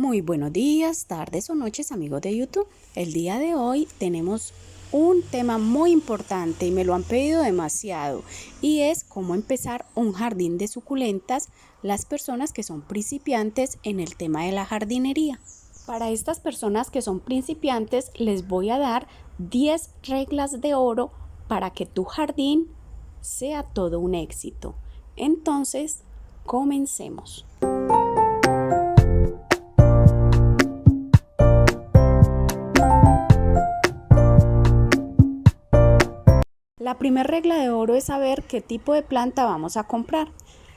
Muy buenos días, tardes o noches, amigos de YouTube. El día de hoy tenemos un tema muy importante y me lo han pedido demasiado, y es cómo empezar un jardín de suculentas las personas que son principiantes en el tema de la jardinería. Para estas personas que son principiantes les voy a dar 10 reglas de oro para que tu jardín sea todo un éxito. Entonces, comencemos. La primera regla de oro es saber qué tipo de planta vamos a comprar.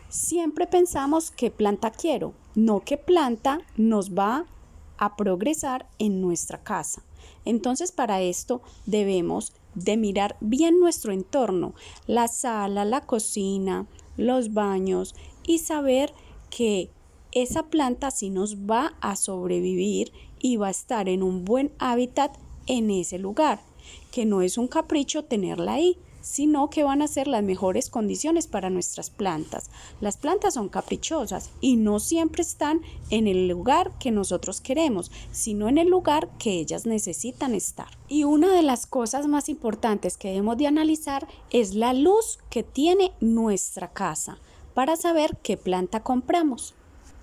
Siempre pensamos qué planta quiero, no qué planta nos va a progresar en nuestra casa. Entonces, para esto debemos de mirar bien nuestro entorno, la sala, la cocina, los baños, y saber que esa planta sí nos va a sobrevivir y va a estar en un buen hábitat en ese lugar, que no es un capricho tenerla ahí, sino que van a ser las mejores condiciones para nuestras plantas. Las plantas son caprichosas y no siempre están en el lugar que nosotros queremos, sino en el lugar que ellas necesitan estar. Y una de las cosas más importantes que debemos de analizar es la luz que tiene nuestra casa para saber qué planta compramos.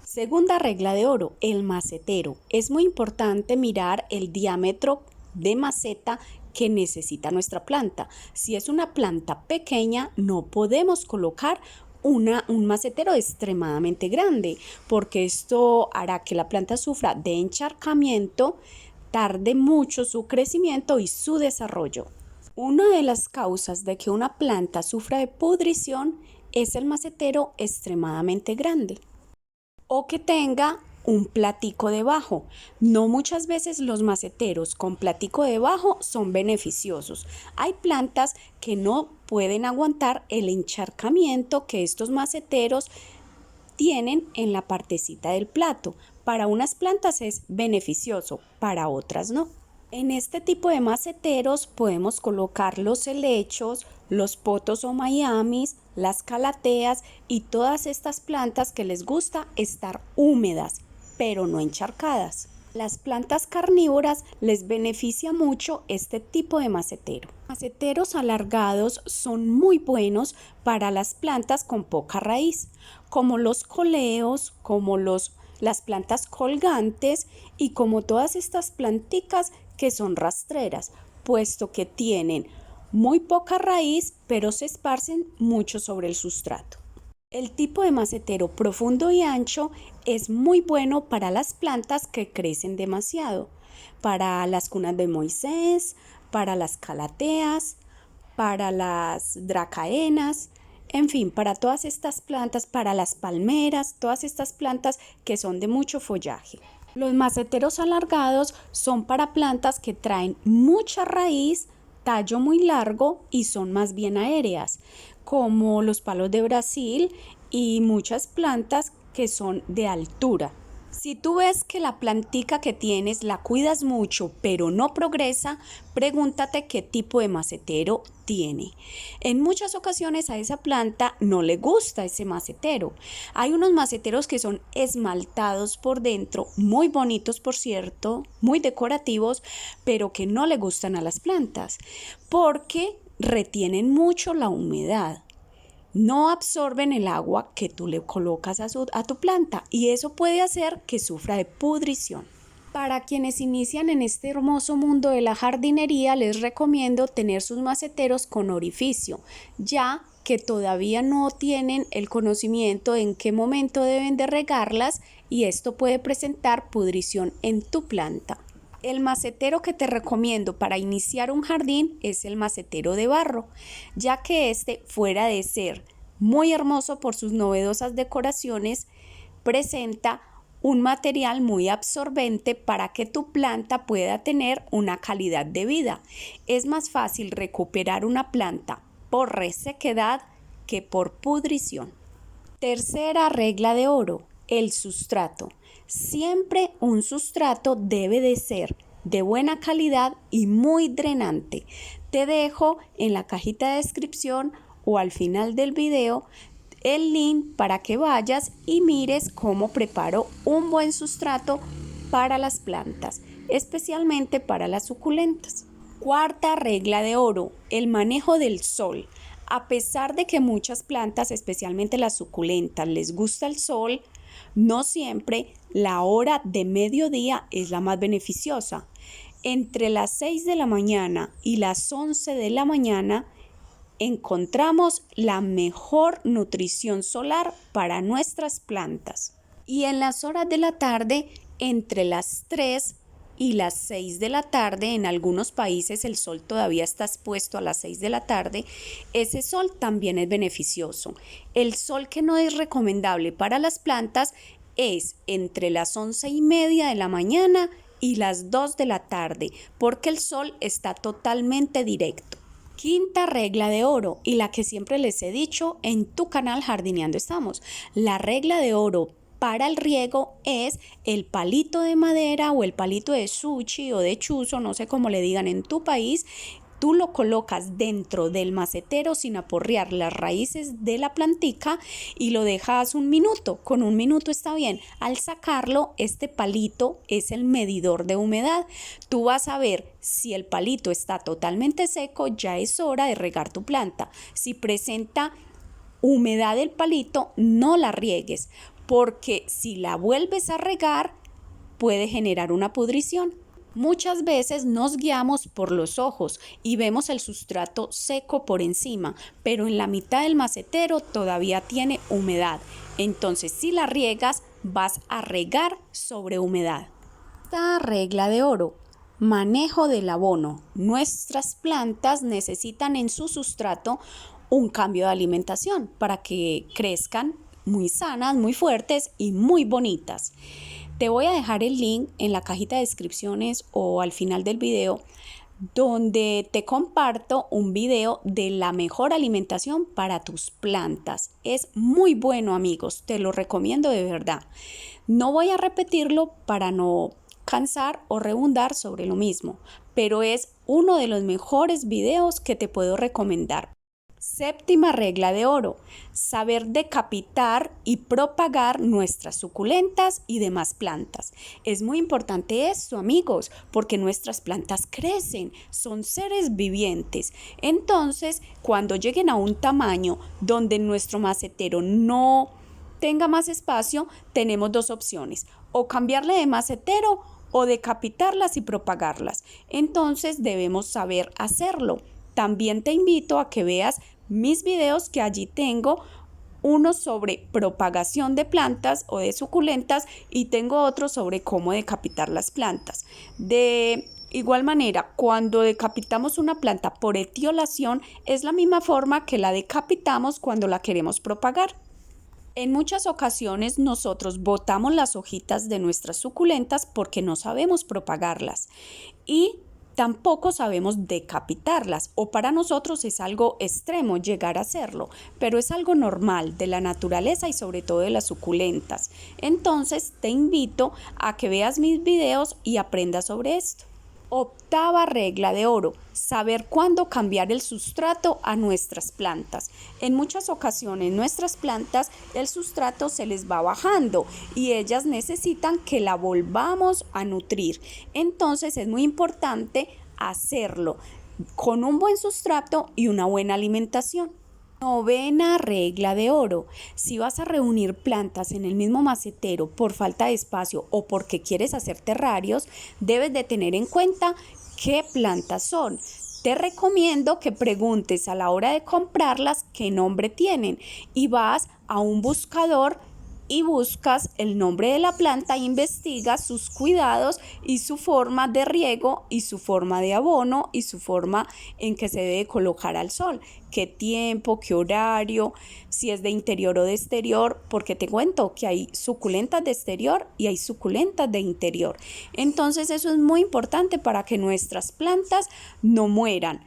Segunda regla de oro, el macetero. Es muy importante mirar el diámetro de maceta que necesita nuestra planta. Si es una planta pequeña, no podemos colocar un macetero extremadamente grande, porque esto hará que la planta sufra de encharcamiento, tarde mucho su crecimiento y su desarrollo. Una de las causas de que una planta sufra de pudrición es el macetero extremadamente grande, o que tenga un platico debajo. No muchas veces los maceteros con platico debajo son beneficiosos. Hay plantas que no pueden aguantar el encharcamiento que estos maceteros tienen en la partecita del plato. Para unas plantas es beneficioso, para otras no. En este tipo de maceteros podemos colocar los helechos, los potos o miamis, las calateas y todas estas plantas que les gusta estar húmedas, pero no encharcadas. Las plantas carnívoras les beneficia mucho este tipo de macetero. Maceteros alargados son muy buenos para las plantas con poca raíz, como los coleos, como las plantas colgantes y como todas estas planticas que son rastreras, puesto que tienen muy poca raíz, pero se esparcen mucho sobre el sustrato. El tipo de macetero profundo y ancho es muy bueno para las plantas que crecen demasiado, para las cunas de Moisés, para las calateas, para las dracaenas, en fin, para todas estas plantas, para las palmeras, todas estas plantas que son de mucho follaje. Los maceteros alargados son para plantas que traen mucha raíz, tallo muy largo y son más bien aéreas, como los palos de Brasil y muchas plantas que son de altura. Si tú ves que la plantica que tienes la cuidas mucho pero no progresa, pregúntate qué tipo de macetero tiene. En muchas ocasiones a esa planta no le gusta ese macetero. Hay unos maceteros que son esmaltados por dentro, muy bonitos por cierto, muy decorativos, pero que no le gustan a las plantas porque retienen mucho la humedad. No absorben el agua que tú le colocas a tu planta, y eso puede hacer que sufra de pudrición. Para quienes inician en este hermoso mundo de la jardinería, les recomiendo tener sus maceteros con orificio, ya que todavía no tienen el conocimiento en qué momento deben de regarlas, y esto puede presentar pudrición en tu planta. El macetero que te recomiendo para iniciar un jardín es el macetero de barro, ya que fuera de ser muy hermoso por sus novedosas decoraciones, presenta un material muy absorbente para que tu planta pueda tener una calidad de vida. Es más fácil recuperar una planta por resequedad que por pudrición. Tercera regla de oro, el sustrato. Siempre un sustrato debe de ser de buena calidad y muy drenante. Te dejo en la cajita de descripción o al final del video el link para que vayas y mires cómo preparo un buen sustrato para las plantas, especialmente para las suculentas. Cuarta regla de oro, el manejo del sol. A pesar de que muchas plantas, especialmente las suculentas, les gusta el sol, no siempre la hora de mediodía es la más beneficiosa. Entre las 6 de la mañana y las 11 de la mañana encontramos la mejor nutrición solar para nuestras plantas. Y en las horas de la tarde, entre las 3 y las 6 de la tarde, en algunos países el sol todavía está expuesto a las 6 de la tarde, ese sol también es beneficioso. El sol que no es recomendable para las plantas es entre las 11:30 de la mañana y las 2 de la tarde, porque el sol está totalmente directo. Quinta regla de oro, y la que siempre les he dicho en tu canal Jardineando Estamos. La regla de oro para el riego es el palito de madera o el palito de sushi o de chuzo, no sé cómo le digan en tu país. Tú lo colocas dentro del macetero sin aporrear las raíces de la plantica y lo dejas un minuto. Con un minuto está bien. Al sacarlo, este palito es el medidor de humedad. Tú vas a ver si el palito está totalmente seco, ya es hora de regar tu planta. Si presenta humedad el palito, no la riegues, porque si la vuelves a regar, puede generar una pudrición. Muchas veces nos guiamos por los ojos y vemos el sustrato seco por encima, pero en la mitad del macetero todavía tiene humedad. Entonces, si la riegas, vas a regar sobre humedad. Esta regla de oro, manejo del abono. Nuestras plantas necesitan en su sustrato un cambio de alimentación para que crezcan muy sanas, muy fuertes y muy bonitas. Te voy a dejar el link en la cajita de descripciones o al final del video, donde te comparto un video de la mejor alimentación para tus plantas. Es muy bueno, amigos, te lo recomiendo de verdad. No voy a repetirlo para no cansar o redundar sobre lo mismo, pero es uno de los mejores videos que te puedo recomendar. Séptima regla de oro, saber decapitar y propagar nuestras suculentas y demás plantas. Es muy importante esto, amigos, porque nuestras plantas crecen, son seres vivientes. Entonces, cuando lleguen a un tamaño donde nuestro macetero no tenga más espacio, tenemos dos opciones, o cambiarle de macetero o decapitarlas y propagarlas. Entonces, debemos saber hacerlo. También te invito a que veas mis videos, que allí tengo uno sobre propagación de plantas o de suculentas y tengo otro sobre cómo decapitar las plantas. De igual manera, cuando decapitamos una planta por etiolación, es la misma forma que la decapitamos cuando la queremos propagar. En muchas ocasiones nosotros botamos las hojitas de nuestras suculentas porque no sabemos propagarlas y tampoco sabemos decapitarlas, o para nosotros es algo extremo llegar a hacerlo, pero es algo normal de la naturaleza y sobre todo de las suculentas. Entonces te invito a que veas mis videos y aprendas sobre esto. Octava regla de oro, saber cuándo cambiar el sustrato a nuestras plantas. En muchas ocasiones nuestras plantas el sustrato se les va bajando y ellas necesitan que la volvamos a nutrir. Entonces es muy importante hacerlo con un buen sustrato y una buena alimentación. Novena regla de oro. Si vas a reunir plantas en el mismo macetero por falta de espacio o porque quieres hacer terrarios, debes de tener en cuenta qué plantas son. Te recomiendo que preguntes a la hora de comprarlas qué nombre tienen y vas a un buscador y buscas el nombre de la planta, investigas sus cuidados y su forma de riego y su forma de abono y su forma en que se debe colocar al sol, qué tiempo, qué horario, si es de interior o de exterior, porque te cuento que hay suculentas de exterior y hay suculentas de interior. Entonces eso es muy importante para que nuestras plantas no mueran.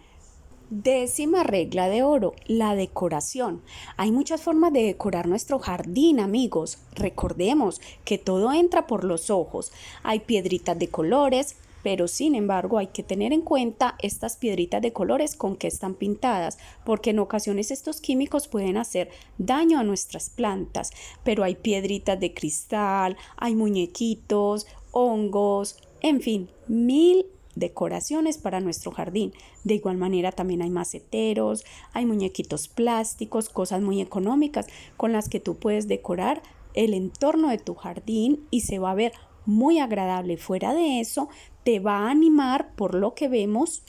Décima regla de oro, la decoración. Hay muchas formas de decorar nuestro jardín, amigos. Recordemos que todo entra por los ojos. Hay piedritas de colores, pero sin embargo hay que tener en cuenta estas piedritas de colores con que están pintadas, porque en ocasiones estos químicos pueden hacer daño a nuestras plantas. Pero hay piedritas de cristal, hay muñequitos hongos, en fin, mil decoraciones para nuestro jardín. De igual manera también hay maceteros, hay muñequitos plásticos, cosas muy económicas con las que tú puedes decorar el entorno de tu jardín y se va a ver muy agradable. Fuera de eso, te va a animar por lo que vemos.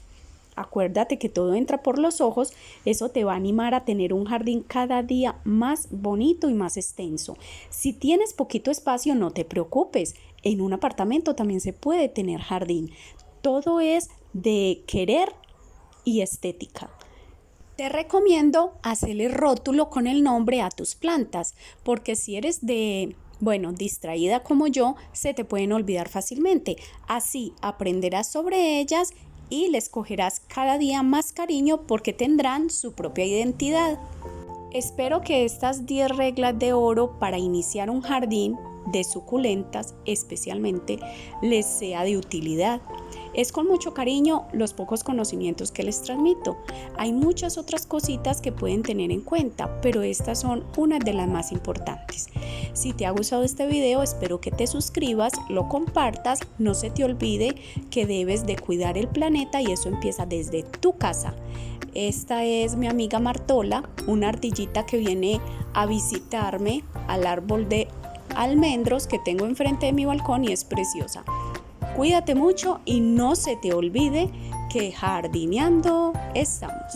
Acuérdate que todo entra por los ojos, eso te va a animar a tener un jardín cada día más bonito y más extenso. Si tienes poquito espacio, no te preocupes, en un apartamento también se puede tener jardín. Todo es de querer y estética. Te recomiendo hacerle rótulo con el nombre a tus plantas, porque si eres distraída como yo, se te pueden olvidar fácilmente. Así aprenderás sobre ellas y les cogerás cada día más cariño porque tendrán su propia identidad. Espero que estas 10 reglas de oro para iniciar un jardín de suculentas especialmente les sea de utilidad. Es con mucho cariño los pocos conocimientos que les transmito. Hay muchas otras cositas que pueden tener en cuenta, pero estas son unas de las más importantes. Si te ha gustado este video, espero que te suscribas, lo compartas, no se te olvide que debes de cuidar el planeta y eso empieza desde tu casa. Esta es mi amiga Martola, una ardillita que viene a visitarme al árbol de almendros que tengo enfrente de mi balcón y es preciosa. Cuídate mucho y no se te olvide que jardineando estamos.